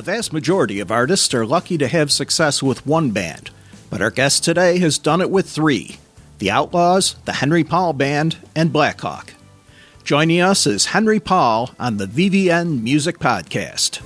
vast majority of artists are lucky to have success with one band, but our guest today has done it with three: the Outlaws, the Henry Paul Band, and Blackhawk. Joining us is Henry Paul on the VVN Music Podcast.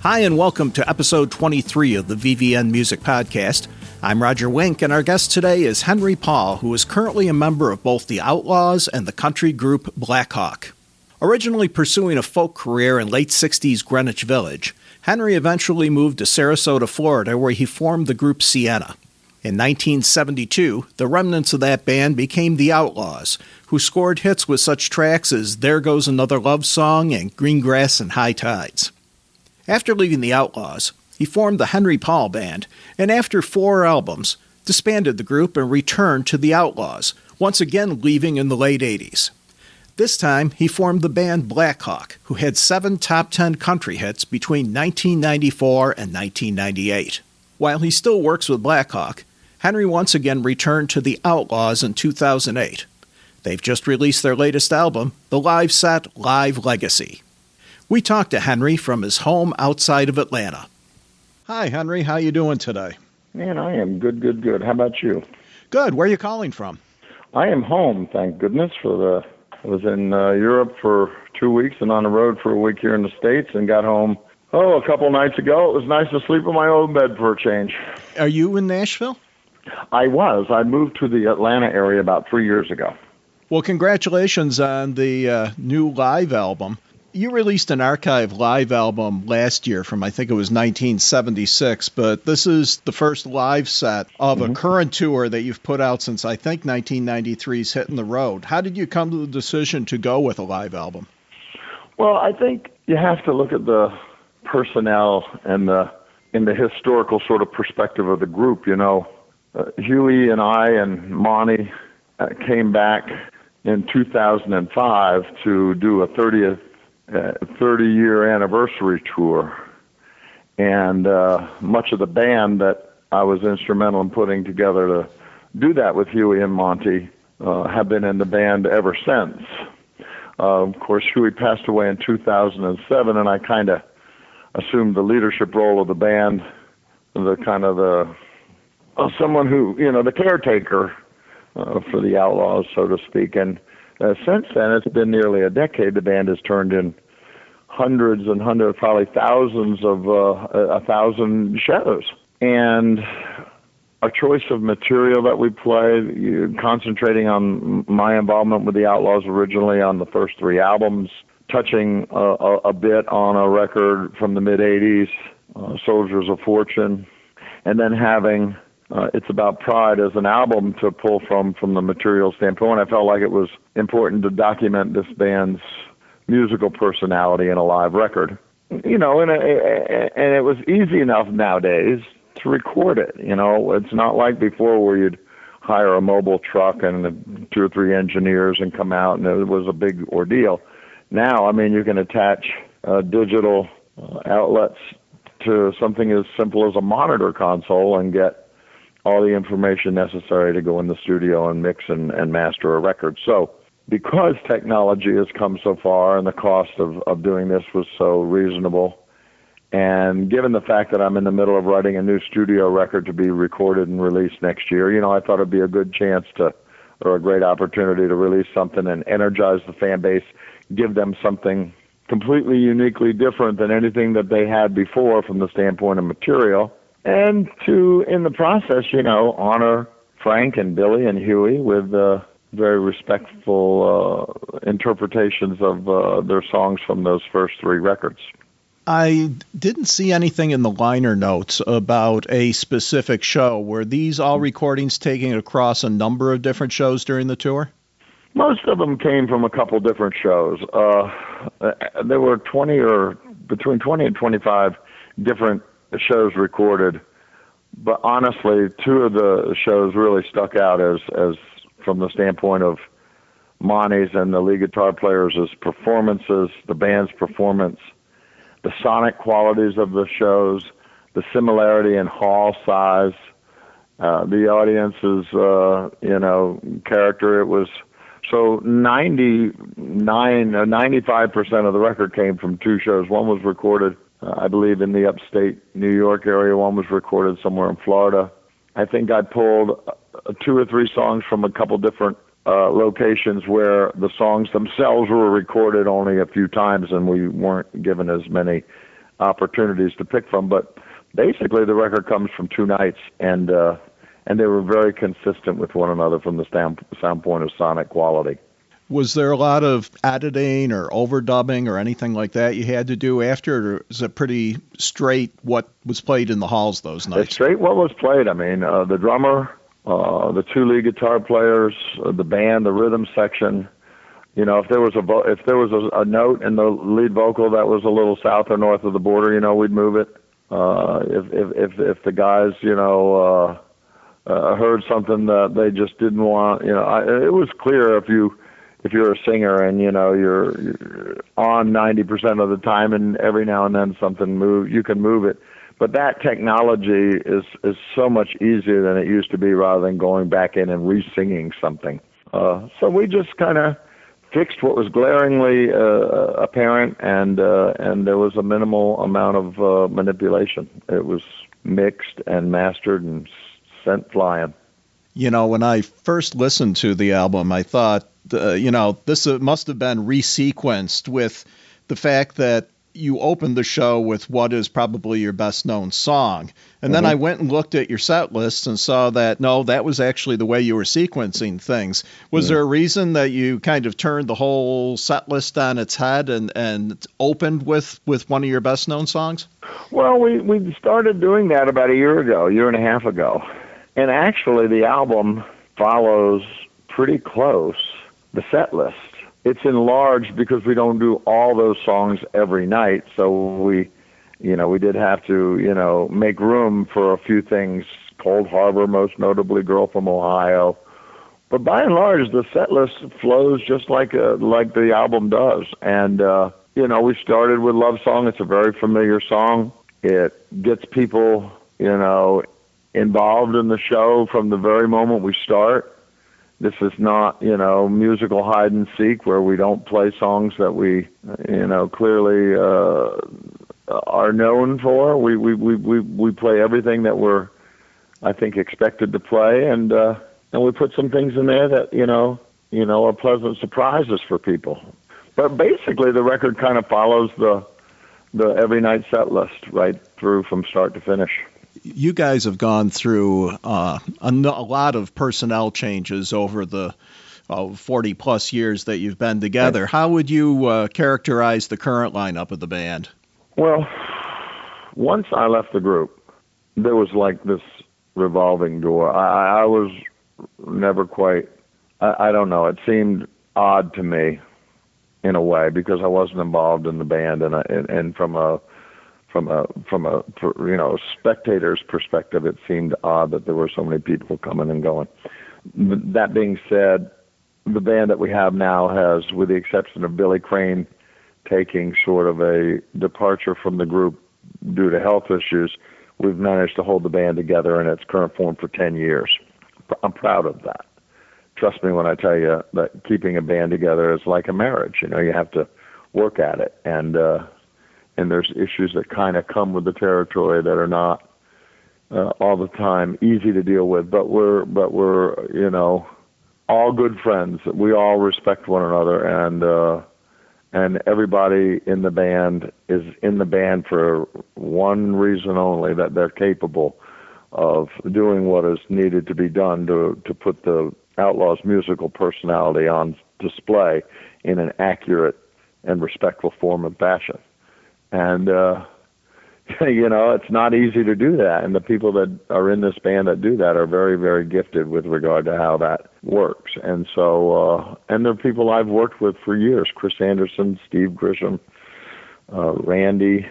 Hi, and welcome to episode 23 of the VVN Music Podcast. I'm Roger Wink, and our guest today is Henry Paul, who is currently a member of both the Outlaws and the country group Blackhawk. Originally pursuing a folk career in late 60s Greenwich Village, Henry eventually moved to Sarasota, Florida, where he formed the group Sienna. In 1972, the remnants of that band became the Outlaws, who scored hits with such tracks as There Goes Another Love Song and Green Grass and High Tides. After leaving the Outlaws, he formed the Henry Paul Band, and after 4 albums, disbanded the group and returned to the Outlaws, once again leaving in the late 80s. This time, he formed the band Blackhawk, who had 7 top 10 country hits between 1994 and 1998. While he still works with Blackhawk, Henry once again returned to the Outlaws in 2008. They've just released their latest album, the live set Live Legacy. We talked to Henry from his home outside of Atlanta. Hi, Henry. How you doing today? Man, I am good. How about you? Good. Where are you calling from? I am home, thank goodness. I was in Europe for 2 weeks and on the road for a week here in the States and got home, a couple nights ago. It was nice to sleep in my own bed for a change. Are you in Nashville? I was. I moved to the Atlanta area about 3 years ago. Well, congratulations on the new live album. You released an archive live album last year from, I think it was 1976, but this is the first live set of a current tour that you've put out since, I think, 1993's Hitting the Road. How did you come to the decision to go with a live album? Well, I think you have to look at the personnel and in the historical sort of perspective of the group. You know, Huey and I and Monty came back in 2005 to do a 30-year anniversary tour, and much of the band that I was instrumental in putting together to do that with Huey and Monty have been in the band ever since. Of course, Huey passed away in 2007, and I kind of assumed the leadership role of the band, someone who, the caretaker for the Outlaws, so to speak. And since then, it's been nearly a decade. The band has turned in hundreds, probably thousands of 1,000 shows. And a choice of material that we play, concentrating on my involvement with the Outlaws originally on the first 3 albums, touching a bit on a record from the mid-'80s, Soldiers of Fortune, and then having It's About Pride as an album to pull from the material standpoint. I felt like it was important to document this band's musical personality in a live record. And it was easy enough nowadays to record it. It's not like before where you'd hire a mobile truck and 2 or 3 engineers and come out, and it was a big ordeal. Now, you can attach digital outlets to something as simple as a monitor console and get all the information necessary to go in the studio and mix and master a record. So because technology has come so far and the cost of doing this was so reasonable, and given the fact that I'm in the middle of writing a new studio record to be recorded and released next year, I thought it'd be a good chance or a great opportunity to release something and energize the fan base, give them something completely uniquely different than anything that they had before from the standpoint of material, and to, in the process, honor Frank and Billy and Huey with very respectful interpretations of their songs from those first 3 records. I didn't see anything in the liner notes about a specific show. Were these all recordings taken across a number of different shows during the tour? Most of them came from a couple different shows. There were between 20 and 25 different shows recorded, but honestly, 2 of the shows really stuck out as from the standpoint of Monty's and the lead guitar players' performances, the band's performance, the sonic qualities of the shows, the similarity in hall size, the audience's, character. It was so 95% of the record came from two shows. One was recorded, I believe, in the upstate New York area. One was recorded somewhere in Florida. I think I pulled 2 or 3 songs from a couple different locations where the songs themselves were recorded only a few times, and we weren't given as many opportunities to pick from. But basically, the record comes from 2 nights, and they were very consistent with one another from the standpoint of sonic quality. Was there a lot of editing or overdubbing or anything like that you had to do after, or is it pretty straight what was played in the halls those nights? It's straight what was played. I mean, the drummer, the 2 lead guitar players, the band, the rhythm section. You know, if there was a note in the lead vocal that was a little south or north of the border, we'd move it. If the guys, heard something that they just didn't want, it was clear if you're a singer and you're on 90% of the time, and every now and then something you can move it. But that technology is so much easier than it used to be, rather than going back in and re-singing something. So we just kind of fixed what was glaringly apparent, and there was a minimal amount of manipulation. It was mixed and mastered and sent flying. When I first listened to the album, I thought, this must have been resequenced with the fact that you opened the show with what is probably your best known song. And then I went and looked at your set list and saw that, no, that was actually the way you were sequencing things. Was there a reason that you kind of turned the whole set list on its head and opened with one of your best known songs? Well, we started doing that about a year and a half ago. And actually the album follows pretty close the set list. It's enlarged because we don't do all those songs every night, so we did have to, make room for a few things. Cold Harbor, most notably, Girl from Ohio. But by and large, the set list flows just like the album does. And, we started with Love Song. It's a very familiar song. It gets people, involved in the show from the very moment we start. This is not, musical hide and seek where we don't play songs that we, clearly are known for. We play everything that we're, I think, expected to play, and we put some things in there that are pleasant surprises for people. But basically, the record kind of follows the every night set list right through from start to finish. You guys have gone through a lot of personnel changes over the 40-plus years that you've been together. How would you characterize the current lineup of the band? Well, once I left the group, there was like this revolving door. I was never quite, I don't know, it seemed odd to me in a way because I wasn't involved in the band, and from a spectator's perspective, it seemed odd that there were so many people coming and going. That being said, the band that we have now has, with the exception of Billy Crane taking sort of a departure from the group due to health issues, we've managed to hold the band together in its current form for 10 years. I'm proud of that. Trust me when I tell you that keeping a band together is like a marriage. You have to work at it, and there's issues that kind of come with the territory that are not all the time easy to deal with. But we're all good friends. We all respect one another, and everybody in the band is in the band for one reason only: that they're capable of doing what is needed to be done to put the Outlaws' musical personality on display in an accurate and respectful form and fashion. And, it's not easy to do that. And the people that are in this band that do that are very, very gifted with regard to how that works. And so, and they're people I've worked with for years: Chris Anderson, Steve Grisham, Randy,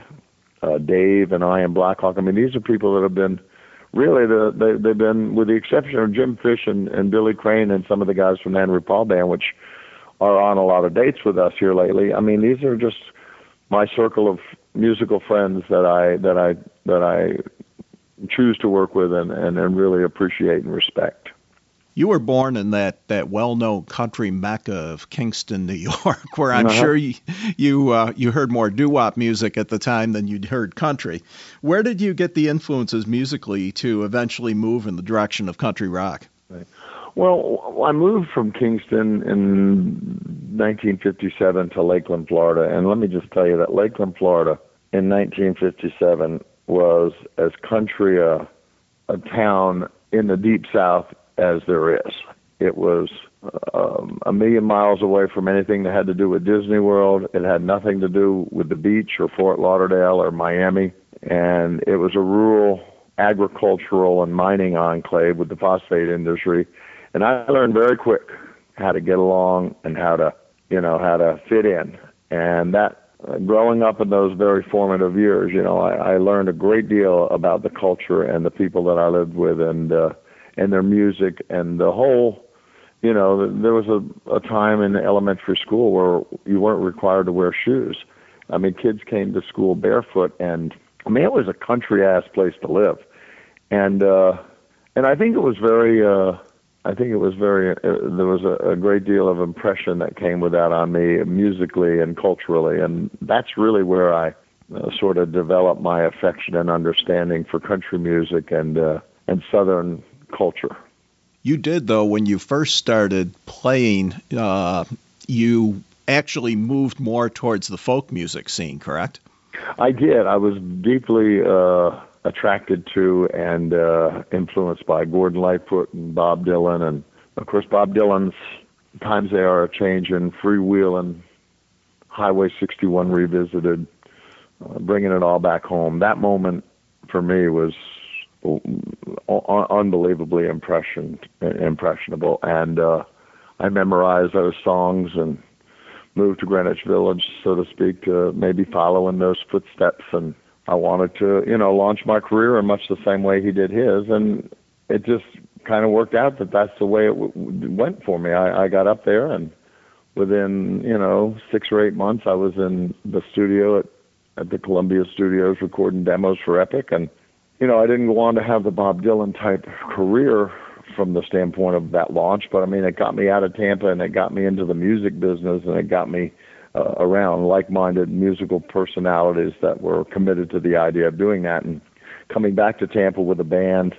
Dave, and I, and Blackhawk. I mean, these are people that have been really, they've been, with the exception of Jim Fish and Billy Crane and some of the guys from the Henry Paul Band, which are on a lot of dates with us here lately. I mean, these are just my circle of musical friends that I I choose to work with and really appreciate and respect. You were born in that well-known country mecca of Kingston, New York, where I'm sure you heard more doo-wop music at the time than you'd heard country. Where did you get the influences musically to eventually move in the direction of country rock? Right. Well, I moved from Kingston in 1957 to Lakeland, Florida, and let me just tell you that Lakeland, Florida, in 1957 was as country a town in the Deep South as there is. It was a million miles away from anything that had to do with Disney World. It had nothing to do with the beach or Fort Lauderdale or Miami. And it was a rural agricultural and mining enclave with the phosphate industry. And I learned very quick how to get along and how to fit in. And that, growing up in those very formative years, I learned a great deal about the culture and the people that I lived with and their music and the whole, there was a time in elementary school where you weren't required to wear shoes. I mean, kids came to school barefoot, and it was a country-ass place to live. And I think it was there was a great deal of impression that came with that on me musically and culturally. And that's really where I sort of developed my affection and understanding for country music and Southern culture. You did, though, when you first started playing, you actually moved more towards the folk music scene, correct? I did. I was deeply attracted to and influenced by Gordon Lightfoot and Bob Dylan. And, of course, Bob Dylan's Times They Are A-Changin', Freewheelin', Highway 61 Revisited, bringing it all back home. That moment for me was unbelievably impressionable. And I memorized those songs and moved to Greenwich Village, so to speak, to maybe follow in those footsteps. And I wanted to, launch my career in much the same way he did his. And it just kind of worked out that that's the way it went for me. I got up there, and within, 6 or 8 months, I was in the studio at the Columbia Studios recording demos for Epic. And I didn't go on to have the Bob Dylan type career from the standpoint of that launch, but it got me out of Tampa, and it got me into the music business, and it got me around like-minded musical personalities that were committed to the idea of doing that. And coming back to Tampa with a band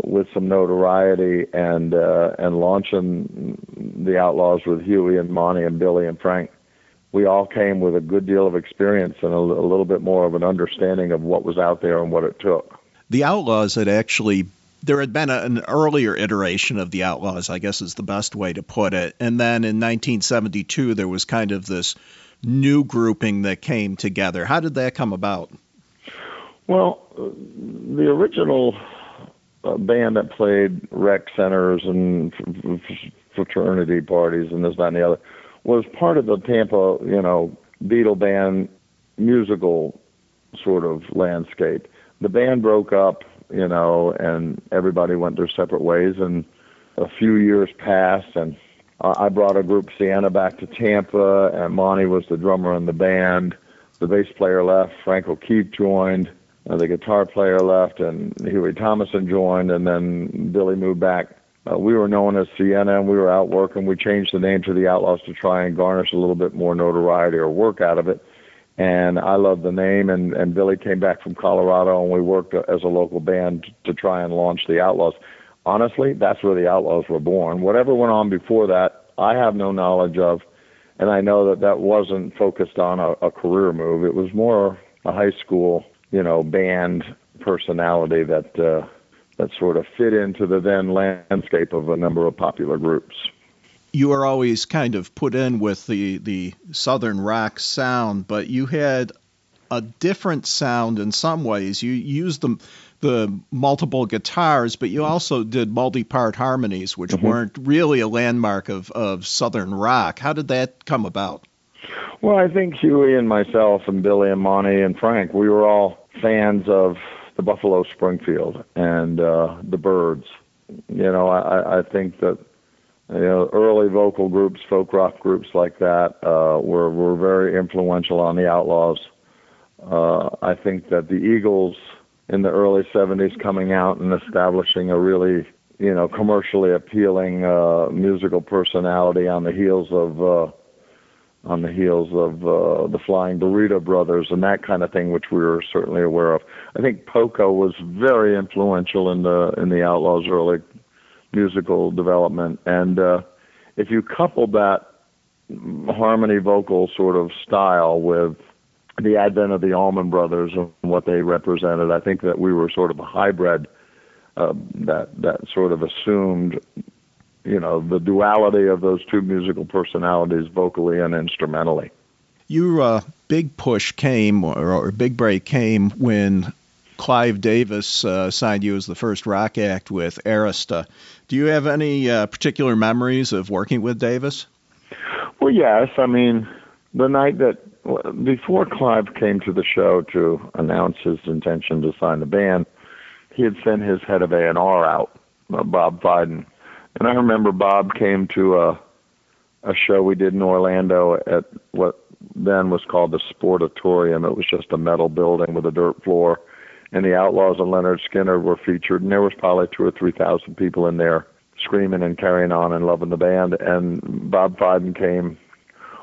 with some notoriety and launching the Outlaws with Huey and Monty and Billy and Frank, we all came with a good deal of experience and a little bit more of an understanding of what was out there and what it took. The Outlaws there had been an earlier iteration of the Outlaws, I guess is the best way to put it. And then in 1972, there was kind of this new grouping that came together. How did that come about? Well, the original band that played rec centers and fraternity parties and this, that, and the other was part of the Tampa, Beatle band musical sort of landscape. The band broke up, and everybody went their separate ways, and a few years passed, and I brought a group, Sienna, back to Tampa, and Monty was the drummer in the band. The bass player left, Frank O'Keefe joined, the guitar player left, and Huey Thomason joined, and then Billy moved back. We were known as Sienna, and we were out working. We changed the name to the Outlaws to try and garnish a little bit more notoriety or work out of it. And I loved the name, and Billy came back from Colorado, and we worked as a local band to try and launch the Outlaws. Honestly, that's where the Outlaws were born. Whatever went on before that, I have no knowledge of, and I know that wasn't focused on a career move. It was more a high school, band personality that sort of fit into the then landscape of a number of popular groups. You were always kind of put in with the Southern rock sound, but you had a different sound in some ways. You used the multiple guitars, but you also did multi-part harmonies, which weren't really a landmark of Southern rock. How did that come about? Well, I think Huey and myself and Billy and Monty and Frank, we were all fans of the Buffalo Springfield and the Byrds. I think that early vocal groups, folk rock groups like that were very influential on the Outlaws. I think that the Eagles in the early 70s coming out and establishing a really, commercially appealing musical personality on the heels of the Flying Burrito Brothers and that kind of thing, which we were certainly aware of. I think Poco was very influential in the Outlaws' early musical development, and if you couple that harmony vocal sort of style with the advent of the Allman Brothers and what they represented, I think that we were sort of a hybrid that sort of assumed, the duality of those two musical personalities, vocally and instrumentally. Your big push came, or big break came, when Clive Davis signed you as the first rock act with Arista. Do you have any particular memories of working with Davis? Well, yes. I mean, the night before Clive came to the show to announce his intention to sign the band, he had sent his head of A&R out, Bob Fiden. And I remember Bob came to a show we did in Orlando at what then was called the Sportatorium. It was just a metal building with a dirt floor. And the Outlaws and Leonard Skinner were featured, and there was probably 2,000 or 3,000 people in there screaming and carrying on and loving the band. And Bob Fiden came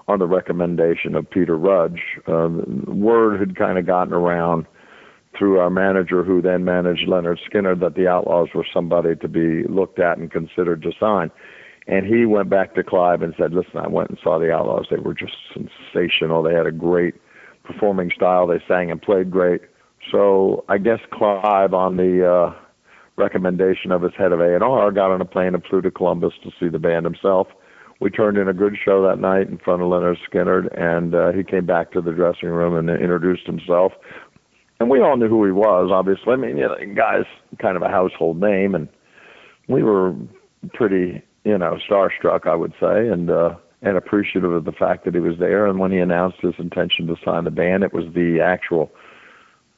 on the recommendation of Peter Rudge. Word had kind of gotten around through our manager, who then managed Leonard Skinner, that the Outlaws were somebody to be looked at and considered to sign. And he went back to Clive and said, listen, I went and saw the Outlaws. They were just sensational. They had a great performing style. They sang and played great. So I guess Clive, on the recommendation of his head of A&R, got on a plane and flew to Columbus to see the band himself. We turned in a good show that night in front of Leonard Skinner, and he came back to the dressing room and introduced himself. And we all knew who he was, obviously. I mean, the guy's kind of a household name, and we were pretty, starstruck, I would say, and appreciative of the fact that he was there. And when he announced his intention to sign the band, it was the actual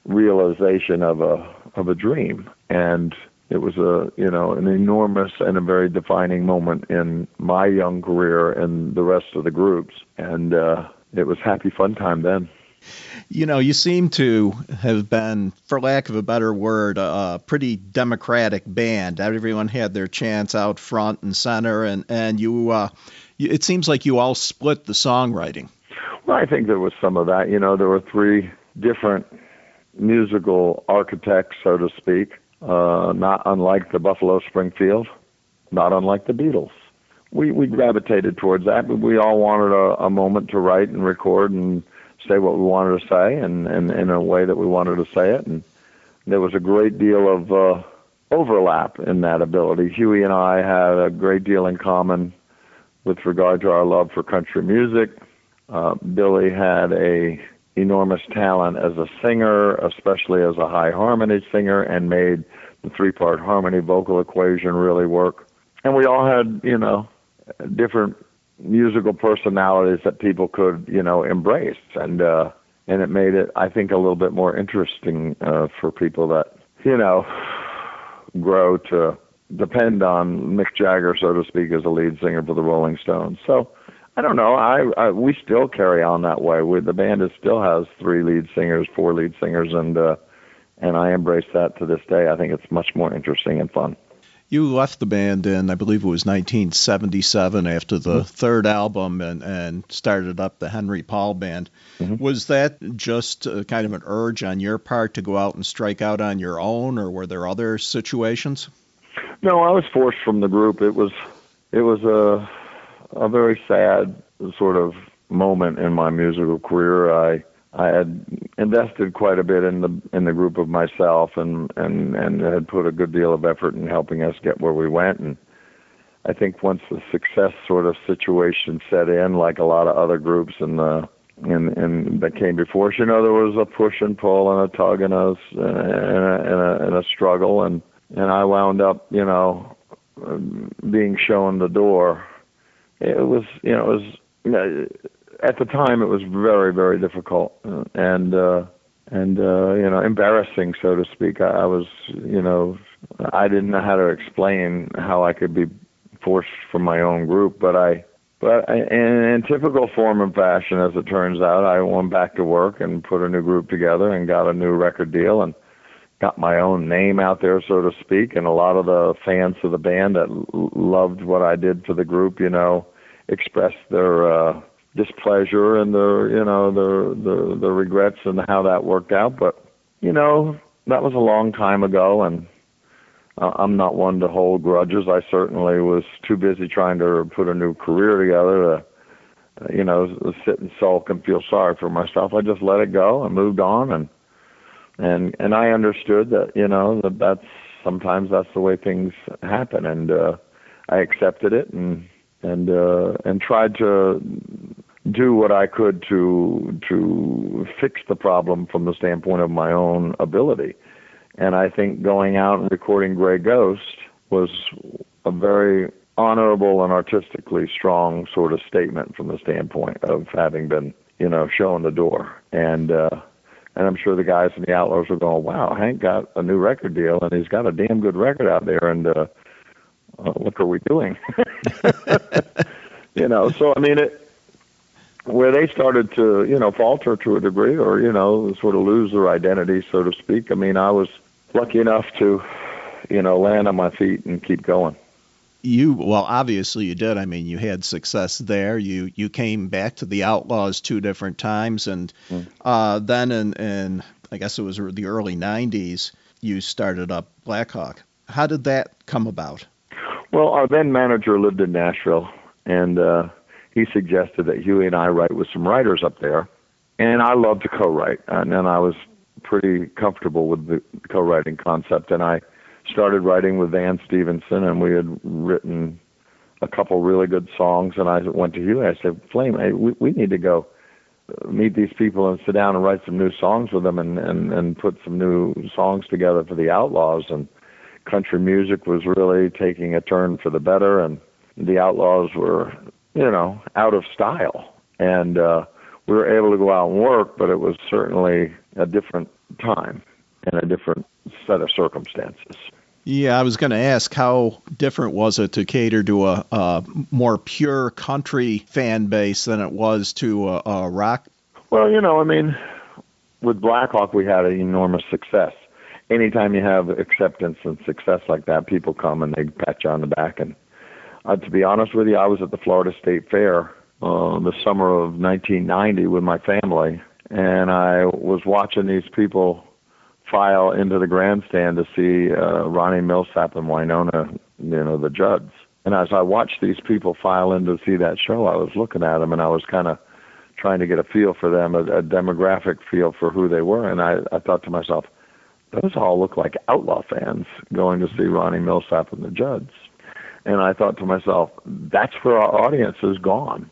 realization of a dream. And it was an enormous and a very defining moment in my young career and the rest of the groups. And it was happy fun time then. You seem to have been, for lack of a better word, a pretty democratic band. Everyone had their chance out front and center, and you, it seems like you all split the songwriting. Well, I think there was some of that. There were three different musical architects, so to speak, not unlike the Buffalo Springfield, not unlike the Beatles. We gravitated towards that, but we all wanted a moment to write and record and say what we wanted to say, and in a way that we wanted to say it. And there was a great deal of overlap in that ability. Huey and I had a great deal in common with regard to our love for country music. Billy had a enormous talent as a singer, especially as a high harmony singer, and made the three-part harmony vocal equation really work. And we all had, different musical personalities that people could, embrace. And it made it, I think, a little bit more interesting for people that, grow to depend on Mick Jagger, so to speak, as a lead singer for the Rolling Stones. So I don't know. We still carry on that way. The band still has 4 lead singers, and I embrace that to this day. I think it's much more interesting and fun. You left the band in, I believe it was 1977, after the third album, and started up the Henry Paul Band. Mm-hmm. Was that just kind of an urge on your part to go out and strike out on your own, or were there other situations? No, I was forced from the group. It was a very sad sort of moment in my musical career. I had invested quite a bit in the group of myself, and had put a good deal of effort in helping us get where we went. And I think once the success sort of situation set in, like a lot of other groups and that came before us, there was a push and pull and a tug and a struggle, and I wound up, being shown the door. It was at the time, it was very, very difficult and embarrassing, so to speak. I was, I didn't know how to explain how I could be forced from my own group, but in typical form and fashion, as it turns out, I went back to work and put a new group together and got a new record deal and got my own name out there, so to speak, and a lot of the fans of the band that loved what I did for the group, expressed their displeasure and their regrets and how that worked out. But that was a long time ago, and I'm not one to hold grudges. I certainly was too busy trying to put a new career together to sit and sulk and feel sorry for myself. I just let it go and moved on, and I understood that that's sometimes that's the way things happen, and I accepted it and tried to do what I could to fix the problem from the standpoint of my own ability. And I think going out and recording Grey Ghost was a very honorable and artistically strong sort of statement from the standpoint of having been, shown the door. And I'm sure the guys in the Outlaws were going, wow, Hank got a new record deal and he's got a damn good record out there, and what are we doing? So I mean, where they started to, falter to a degree or, sort of lose their identity, so to speak. I mean, I was lucky enough to, land on my feet and keep going. Well, obviously you did. I mean, you had success there. You came back to the Outlaws 2 different times, and then in I guess it was the early 90s, you started up Blackhawk. How did that come about? Well, our then manager lived in Nashville, and he suggested that Huey and I write with some writers up there, and I love to co-write, and I was pretty comfortable with the co-writing concept, and I started writing with Van Stevenson, and we had written a couple really good songs, and I went to Huey. I said, Flame, hey, we need to go meet these people and sit down and write some new songs with them and put some new songs together for the Outlaws. And country music was really taking a turn for the better, and the Outlaws were, out of style. And we were able to go out and work, but it was certainly a different time and a different set of circumstances. Yeah, I was going to ask, how different was it to cater to a more pure country fan base than it was to a rock? Well, with Blackhawk, we had an enormous success. Anytime you have acceptance and success like that, people come and they pat you on the back. And to be honest with you, I was at the Florida State Fair the summer of 1990 with my family, and I was watching these people file into the grandstand to see Ronnie Millsap and Winona, the Judds. And as I watched these people file in to see that show, I was looking at them, and I was kind of trying to get a feel for them, a demographic feel for who they were. And I thought to myself, those all look like Outlaw fans going to see Ronnie Millsap and the Judds. And I thought to myself, that's where our audience has gone,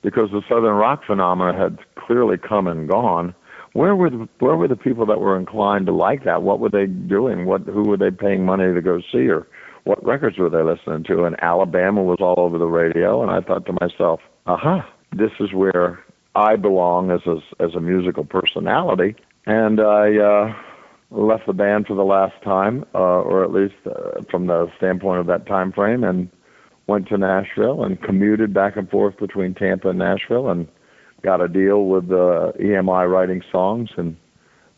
because the Southern rock phenomena had clearly come and gone. Where were the people that were inclined to like that? What were they doing? Who were they paying money to go see, or what records were they listening to? And Alabama was all over the radio, and I thought to myself, this is where I belong as a musical personality. And I left the band for the last time, or at least from the standpoint of that time frame, and went to Nashville and commuted back and forth between Tampa and Nashville, and got a deal with EMI writing songs, and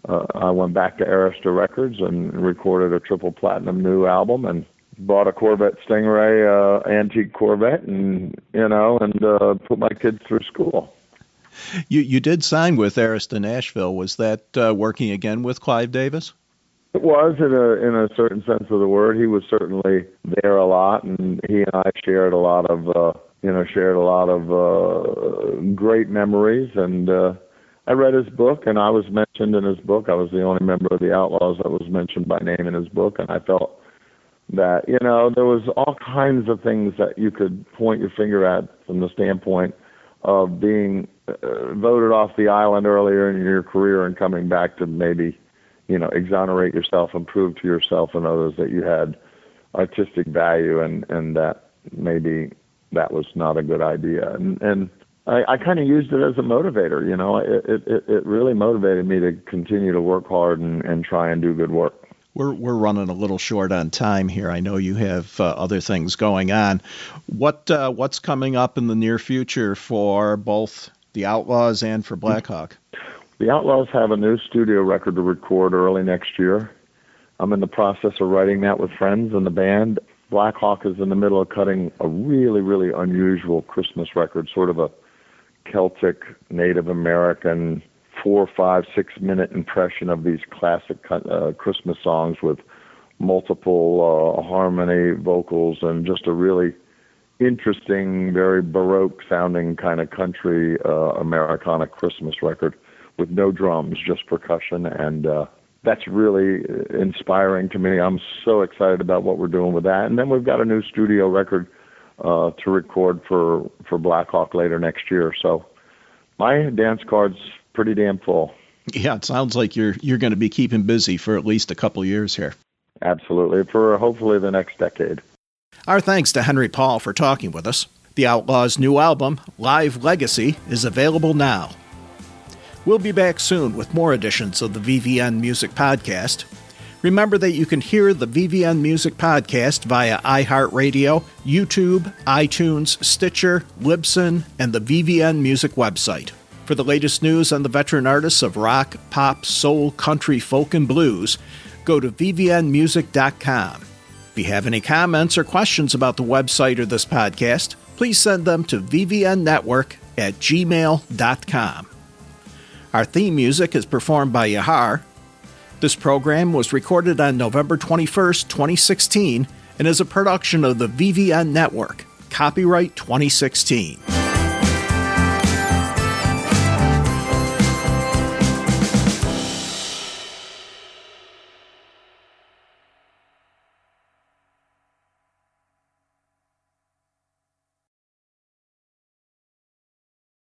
I went back to Arista Records and recorded a triple platinum new album, and bought a Corvette Stingray, antique Corvette, and put my kids through school. You did sign with Arista Nashville. Was that working again with Clive Davis? It was, in a certain sense of the word. He was certainly there a lot, and he and I shared a lot of great memories. And I read his book, and I was mentioned in his book. I was the only member of the Outlaws that was mentioned by name in his book, and I felt that, there was all kinds of things that you could point your finger at from the standpoint of being voted off the island earlier in your career and coming back to maybe, exonerate yourself and prove to yourself and others that you had artistic value, and that maybe that was not a good idea. And I kind of used it as a motivator. It really motivated me to continue to work hard and try and do good work. We're running a little short on time here. I know you have other things going on. What's coming up in the near future for both the Outlaws and for Blackhawk? The Outlaws have a new studio record to record early next year, I'm in the process of writing that with friends in the band. Blackhawk is in the middle of cutting a really, really unusual Christmas record, sort of a Celtic, Native American 4, 5, 6 minute impression of these classic Christmas songs with multiple harmony vocals and just a really interesting, very Baroque sounding kind of country Americana Christmas record with no drums, just percussion, and that's really inspiring to me. I'm so excited about what we're doing with that. And then we've got a new studio record to record for Blackhawk later next year. So my dance card's pretty damn full. Yeah, it sounds like you're going to be keeping busy for at least a couple years here. Absolutely, for hopefully the next decade. Our thanks to Henry Paul for talking with us. The Outlaws' new album, Live Legacy, is available now. We'll be back soon with more editions of the VVN Music Podcast. Remember that you can hear the VVN Music Podcast via iHeartRadio, YouTube, iTunes, Stitcher, Libsyn, and the VVN Music website. For the latest news on the veteran artists of rock, pop, soul, country, folk, and blues, go to vvnmusic.com. If you have any comments or questions about the website or this podcast, please send them to vvnnetwork@gmail.com. Our theme music is performed by Yahar. This program was recorded on November 21st, 2016, and is a production of the VVN Network. Copyright 2016.